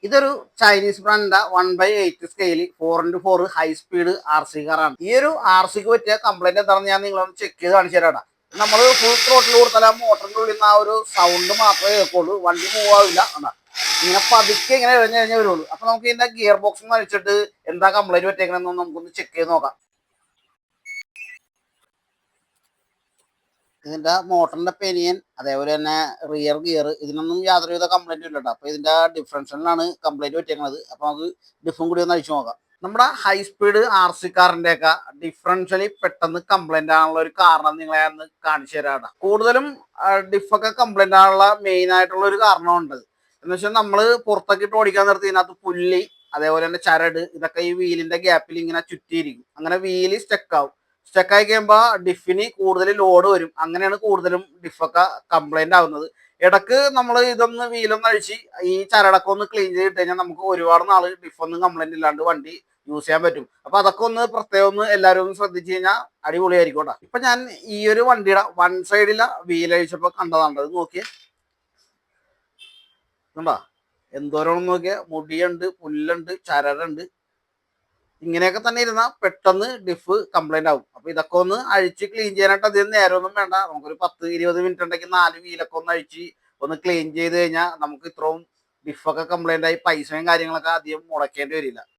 ഇതൊരു ചൈനീസ് ബ്രാൻഡിന്റെ 1/8 scale 4x4 high speed R C കാറാണ്. ഈ ഒരു ആർ സിക്ക് പറ്റിയ കംപ്ലൈന്റ് എന്താണെന്ന് ഞാൻ നിങ്ങളൊന്ന് ചെക്ക് ചെയ്ത് കാണിച്ചു തരാം. നമ്മൾ ഫുൾ ത്രോട്ടിൽ കൊടുത്താൽ ആ മോട്ടറിന്റെ ഉള്ളിൽ നിന്ന് ആ ഒരു സൗണ്ട് മാത്രമേ കേൾക്കുള്ളൂ, വണ്ടി മൂവ് ആവില്ല. ഇങ്ങനെ പതുക്കെ ഇങ്ങനെ എഴുതി കഴിഞ്ഞാൽ വരുള്ളൂ. അപ്പൊ നമുക്ക് ഇതിന്റെ ഗിയർ ബോക്സ് വലിച്ചിട്ട് എന്താ കംപ്ലൈന്റ് പറ്റിയേക്കണെന്ന് നമുക്കൊന്ന് ചെക്ക് ചെയ്ത് നോക്കാം. ഇതിന്റെ മോട്ടറിന്റെ പെനിയൻ അതേപോലെ തന്നെ റിയർ ഗിയർ ഇതിനൊന്നും യാതൊരുവിധ കംപ്ലൈന്റും ഇല്ല കേട്ടോ. അപ്പൊ ഇതിന്റെ ഡിഫറൻഷ്യലിനാണ് കംപ്ലൈന്റ് പറ്റിയേക്കുന്നത്. അപ്പൊ നമുക്ക് ഡിഫും കൂടി ഒന്ന് അഴിച്ചു നോക്കാം. നമ്മുടെ ഹൈ സ്പീഡ് ആർ സി കാറിന്റെ ഒക്കെ ഡിഫറൻഷ്യലി പെട്ടെന്ന് കംപ്ലൈന്റ് ആണുള്ള ഒരു കാരണം നിങ്ങളെ ഒന്ന് കാണിച്ചു തരാം. കൂടുതലും ഡിഫൊക്കെ കംപ്ലൈന്റ് ആണുള്ള മെയിൻ ആയിട്ടുള്ള ഒരു കാരണമുണ്ട്. എന്ന് വെച്ചാൽ നമ്മൾ പുറത്തൊക്കെ ഇട്ട് ഓടിക്കാൻ നിർത്തി ഇതിനകത്ത് പുല്ലി അതേപോലെ തന്നെ ചരട് ഇതൊക്കെ ഈ വീലിന്റെ ഗ്യാപ്പിൽ ഇങ്ങനെ ചുറ്റിയിരിക്കും. അങ്ങനെ വീല് സ്റ്റക്കാവും. സ്റ്റക്കായി കഴിയുമ്പോൾ ഡിഫിന് കൂടുതൽ ലോഡ് വരും. അങ്ങനെയാണ് കൂടുതലും ഡിഫൊക്കെ കംപ്ലൈന്റ് ആവുന്നത്. ഇടക്ക് നമ്മൾ ഇതൊന്ന് വീലൊന്ന് അഴിച്ച് ഈ ചരടൊക്കെ ഒന്ന് ക്ലീൻ ചെയ്തിട്ട് കഴിഞ്ഞാൽ നമുക്ക് ഒരുപാട് നാള് ഡിഫൊന്നും കംപ്ലൈന്റ് ഇല്ലാണ്ട് വണ്ടി യൂസ് ചെയ്യാൻ പറ്റും. അപ്പൊ അതൊക്കെ ഒന്ന് പ്രത്യേകം ഒന്ന് എല്ലാവരും ഒന്ന് ശ്രദ്ധിച്ചു കഴിഞ്ഞാൽ അടിപൊളിയായിരിക്കും കേട്ടോ. ഇപ്പൊ ഞാൻ ഈ ഒരു വണ്ടിയുടെ വൺ സൈഡിലെ വീലഴിച്ചപ്പോ കണ്ടതാണ്. അത് നോക്കിയേ, കണ്ടാ എന്തോരം നോക്കിയ മുടിയുണ്ട്, പുല്ലുണ്ട്, ചരടുണ്ട്. ഇങ്ങനെയൊക്കെ തന്നെ ഇരുന്നാൽ പെട്ടെന്ന് ഡിഫ് കംപ്ലൈന്റ് ആവും. അപ്പൊ ഇതൊക്കെ ഒന്ന് അഴിച്ച് ക്ലീൻ ചെയ്യാനായിട്ട് അധികം നേരമൊന്നും വേണ്ട. നമുക്കൊരു 10-20 മിനിറ്റ് ഉണ്ടെങ്കിൽ 4 വീലൊക്കെ ഒന്ന് അഴിച്ച് ഒന്ന് ക്ലീൻ ചെയ്ത് കഴിഞ്ഞാൽ നമുക്ക് ഇത്രയും ഡിഫൊക്കെ കംപ്ലൈന്റ് ആയി പൈസയും കാര്യങ്ങളൊക്കെ അധികം മുടക്കേണ്ടി വരില്ല.